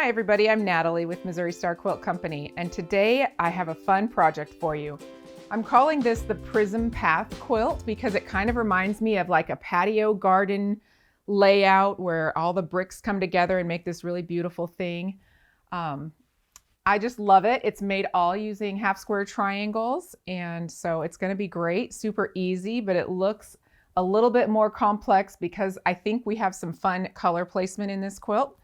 Hi everybody, I'm Natalie with Missouri Star Quilt Company, and today I have a fun project for you. I'm calling this the Prism Path quilt because it kind of reminds me of like a patio garden layout where all the bricks come together and make this really beautiful thing. I just love it. It's made all using half square triangles, and so it's going to be great, super easy, but it looks a little bit more complex because I think we have some fun color placement in this quilt.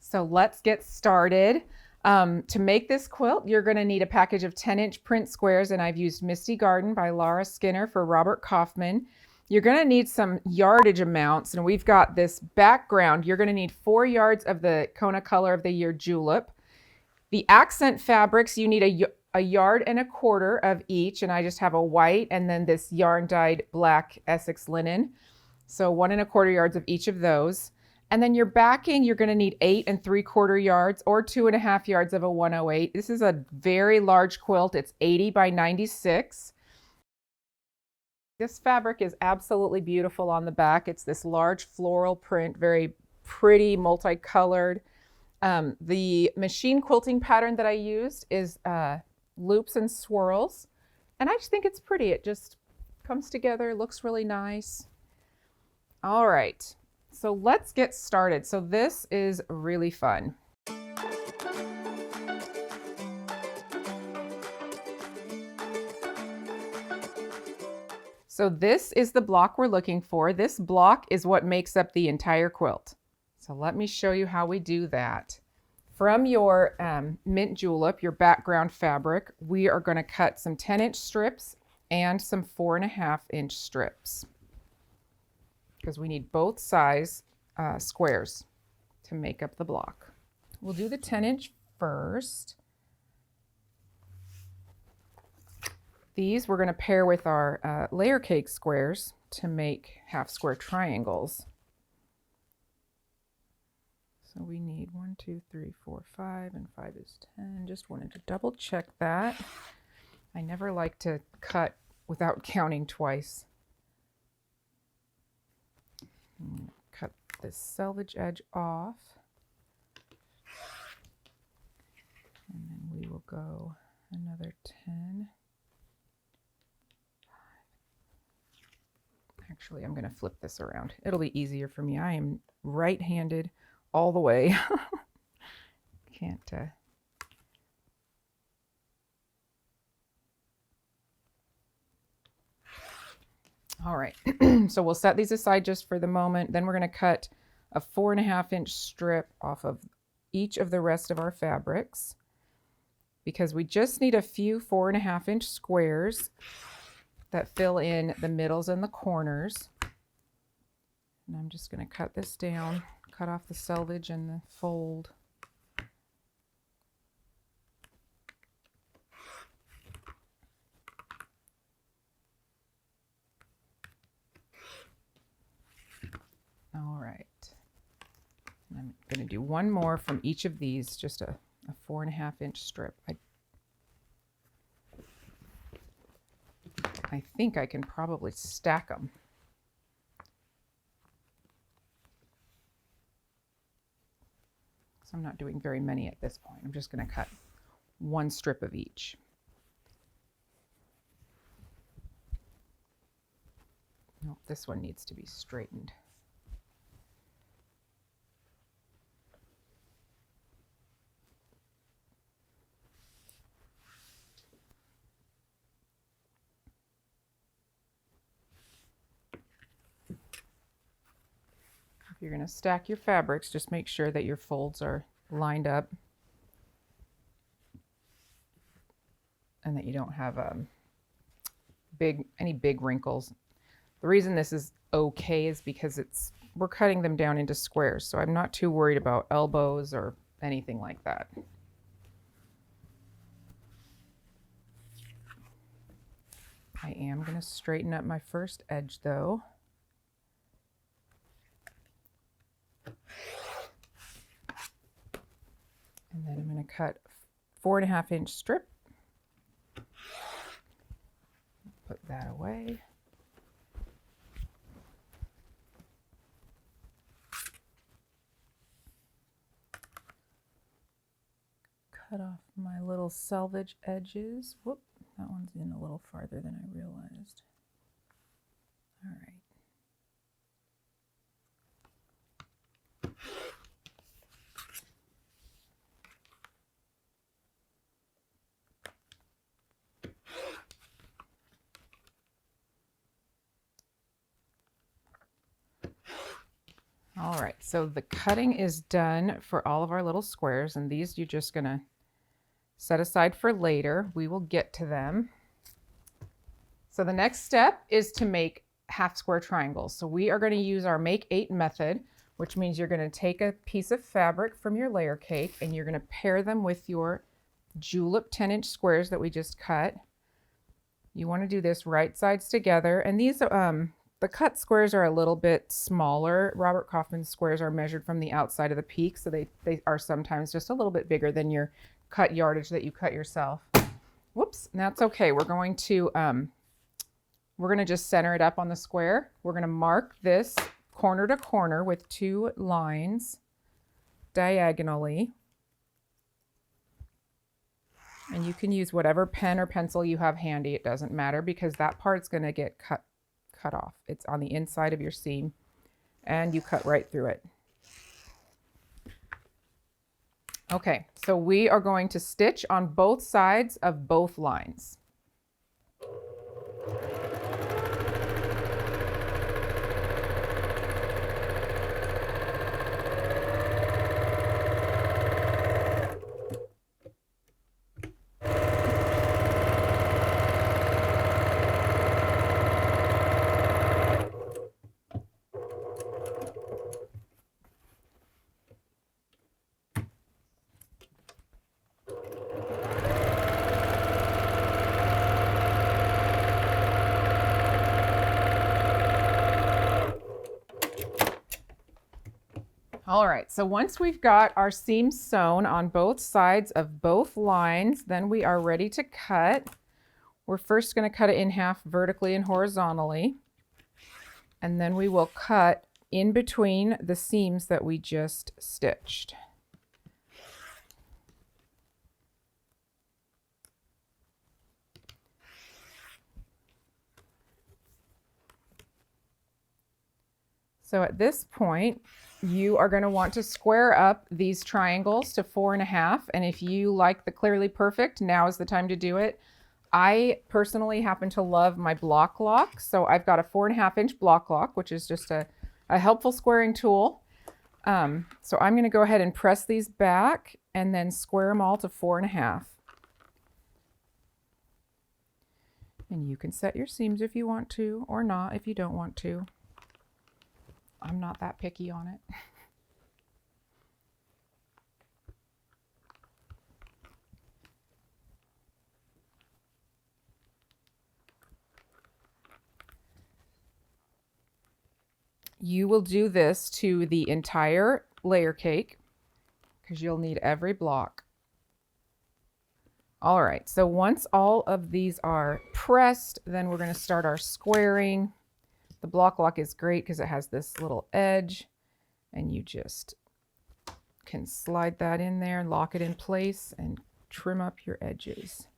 So let's get started. To make this quilt, you're going to need a package of 10-inch print squares, and I've used Misty Garden by Lara Skinner for Robert Kaufman. You're going to need some yardage amounts, and we've got this background. You're going to need 4 yards of the Kona color of the year Julep. The accent fabrics, you need a yard and a quarter of each, and I just have a white and then this yarn dyed black Essex linen. So 1 1/4 yards of each of those. And then your backing, you're going to need 8 3/4 yards or 2.5 yards of a 108. This is a very large quilt. It's 80 by 96. This fabric is absolutely beautiful on the back. It's this large floral print, very pretty, multicolored. The machine quilting pattern that I used is loops and swirls. And I just think it's pretty. It just comes together, looks really nice. All right. So let's get started. So this is really fun. So this is the block we're looking for. This block is what makes up the entire quilt. So let me show you how we do that. From your mint julep, your background fabric, we are going to cut some 10-inch strips and some 4.5-inch strips, because we need both size squares to make up the block. We'll do the 10-inch first. These we're going to pair with our layer cake squares to make half square triangles. So we need 1, 2, 3, 4, 5, and 5 is 10. Just wanted to double check that. I never like to cut without counting twice. I'm going to cut this selvage edge off, and then we will go another 10. Actually, I'm going to flip this around. It'll be easier for me. I am right-handed all the way. Can't all right. So we'll set these aside just for the moment. Then we're going to cut a 4.5-inch strip off of each of the rest of our fabrics, because we just need a few 4.5-inch squares that fill in the middles and the corners. And I'm just going to cut this down, cut off the selvage and the fold. All right. And I'm going to do one more from each of these, just a 4.5-inch strip. I think I can probably stack them. So I'm not doing very many at this point. I'm just going to cut one strip of each. Nope, this one needs to be straightened. You're going to stack your fabrics, just make sure that your folds are lined up and that you don't have any big wrinkles. The reason this is okay is because we're cutting them down into squares, so I'm not too worried about elbows or anything like that. I am going to straighten up my first edge though. And then I'm going to cut 4.5-inch strip. Put that away. cut off my little selvage edges. Whoop, that one's in a little farther than I realized. All right. All right, so the cutting is done for all of our little squares, and these you're just gonna set aside for later. We will get to them. So the next step is to make half square triangles. So we are going to use our Make 8 method, which means you're going to take a piece of fabric from your layer cake and you're going to pair them with your Julep 10-inch squares that we just cut. You want to do this right sides together, and these the cut squares are a little bit smaller. Robert Kaufman squares are measured from the outside of the peak, so they are sometimes just a little bit bigger than your cut yardage that you cut yourself. Whoops, that's okay. We're going to just center it up on the square. We're going to mark this corner to corner with 2 lines diagonally. And you can use whatever pen or pencil you have handy. It doesn't matter because that part's going to get cut off. It's on the inside of your seam and you cut right through it. Okay, so we are going to stitch on both sides of both lines. All right, so once we've got our seams sewn on both sides of both lines, then we are ready to cut. We're first going to cut it in half vertically and horizontally, and then we will cut in between the seams that we just stitched. So at this point, you are going to want to square up these triangles to 4.5. And if you like the Clearly Perfect, now is the time to do it. I personally happen to love my Bloc Loc. So I've got a 4.5-inch Bloc Loc, which is just a helpful squaring tool. So I'm going to go ahead and press these back and then square them all to 4.5. And you can set your seams if you want to, or not if you don't want to. I'm not that picky on it. You will do this to the entire layer cake because you'll need every block. All right, so once all of these are pressed, then we're going to start our squaring. The Bloc Loc is great because it has this little edge and you just can slide that in there and lock it in place and trim up your edges.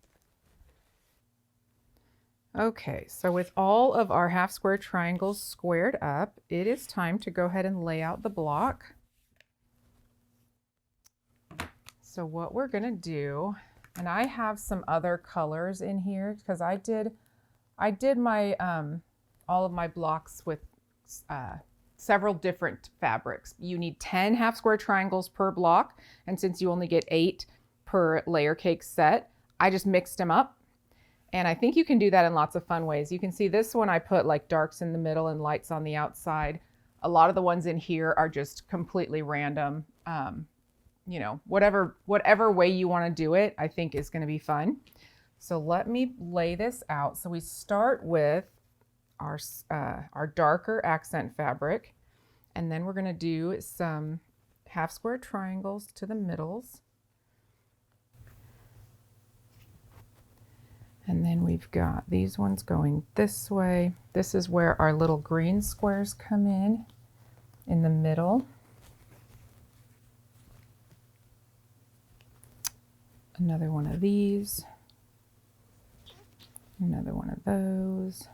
Okay, so with all of our half square triangles squared up, it is time to go ahead and lay out the block. So what we're going to do, and I have some other colors in here because I did my all of my blocks with several different fabrics. You need 10 half square triangles per block, and since you only get 8 per layer cake set, I just mixed them up. And I think you can do that in lots of fun ways. You can see this one I put like darks in the middle and lights on the outside. A lot of the ones in here are just completely random. You know, whatever way you want to do it, I think is going to be fun. So let me lay this out. So we start with our darker accent fabric, and then we're going to do some half square triangles to the middles, and then we've got these ones going this way. This is where our little green squares come in the middle. Another one of these. Another one of those.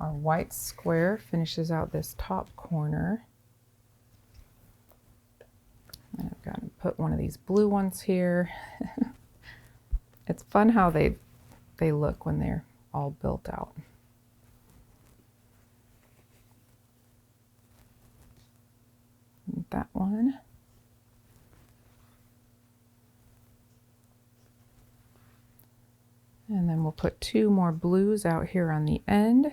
Our white square finishes out this top corner. And I've got to put one of these blue ones here. It's fun how they look when they're all built out. And that one. And then we'll put two more blues out here on the end,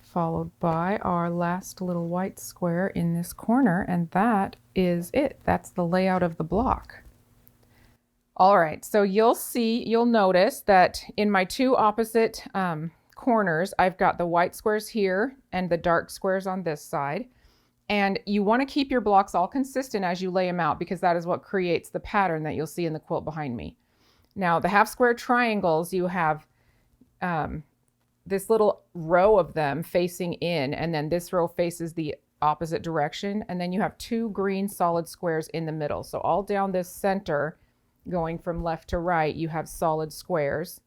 followed by our last little white square in this corner, and that is it. That's the layout of the block. All right, so you'll notice that in my two opposite corners, I've got the white squares here and the dark squares on this side. And you want to keep your blocks all consistent as you lay them out, because that is what creates the pattern that you'll see in the quilt behind me. Now, the half square triangles, you have this little row of them facing in, and then this row faces the opposite direction. And then you have two green solid squares in the middle. So all down this center, going from left to right, you have solid squares.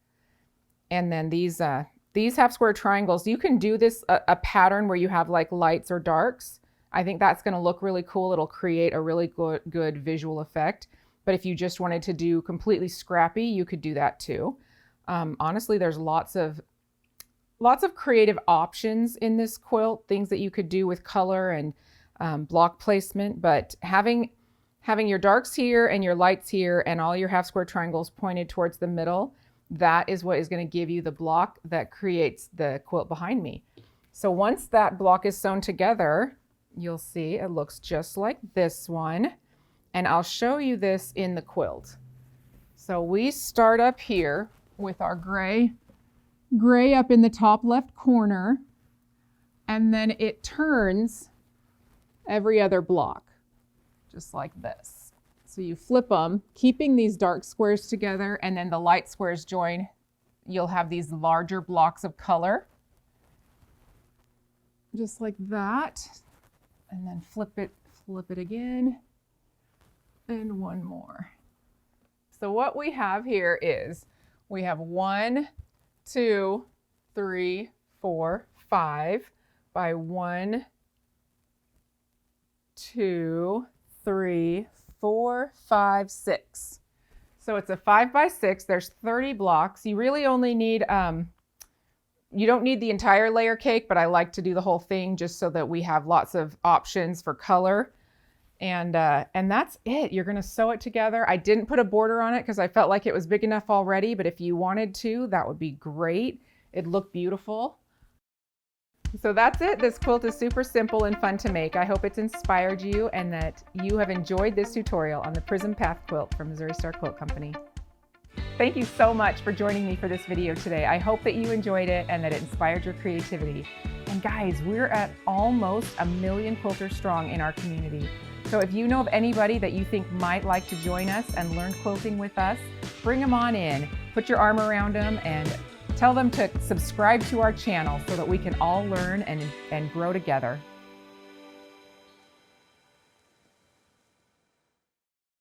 And then these half square triangles, you can do this a pattern where you have like lights or darks. I think that's going to look really cool. It'll create a really good visual effect. But if you just wanted to do completely scrappy, you could do that too. Honestly, there's lots of creative options in this quilt, things that you could do with color and block placement. But having your darks here and your lights here and all your half square triangles pointed towards the middle, that is what is going to give you the block that creates the quilt behind me. So once that block is sewn together, you'll see it looks just like this one. And I'll show you this in the quilt. So we start up here with our gray up in the top left corner, and then it turns every other block, just like this. So you flip them, keeping these dark squares together, and then the light squares join. You'll have these larger blocks of color, just like that. And then flip it again. And one more. So what we have here is we have 1, 2, 3, 4, 5 by 1, 2, 3, 4, 5, 6. So it's a 5 by 6. There's 30 blocks. You really only need, you don't need the entire layer cake, but I like to do the whole thing just so that we have lots of options for color. And that's it. You're going to sew it together. I didn't put a border on it because I felt like it was big enough already, but if you wanted to, that would be great. It'd look beautiful. So that's it. This quilt is super simple and fun to make. I hope it's inspired you and that you have enjoyed this tutorial on the Prism Path quilt from Missouri Star Quilt Company. Thank you so much for joining me for this video today. I hope that you enjoyed it and that it inspired your creativity. And guys, we're at almost 1 million quilters strong in our community. So if you know of anybody that you think might like to join us and learn quilting with us, bring them on in, put your arm around them, and tell them to subscribe to our channel so that we can all learn and grow together.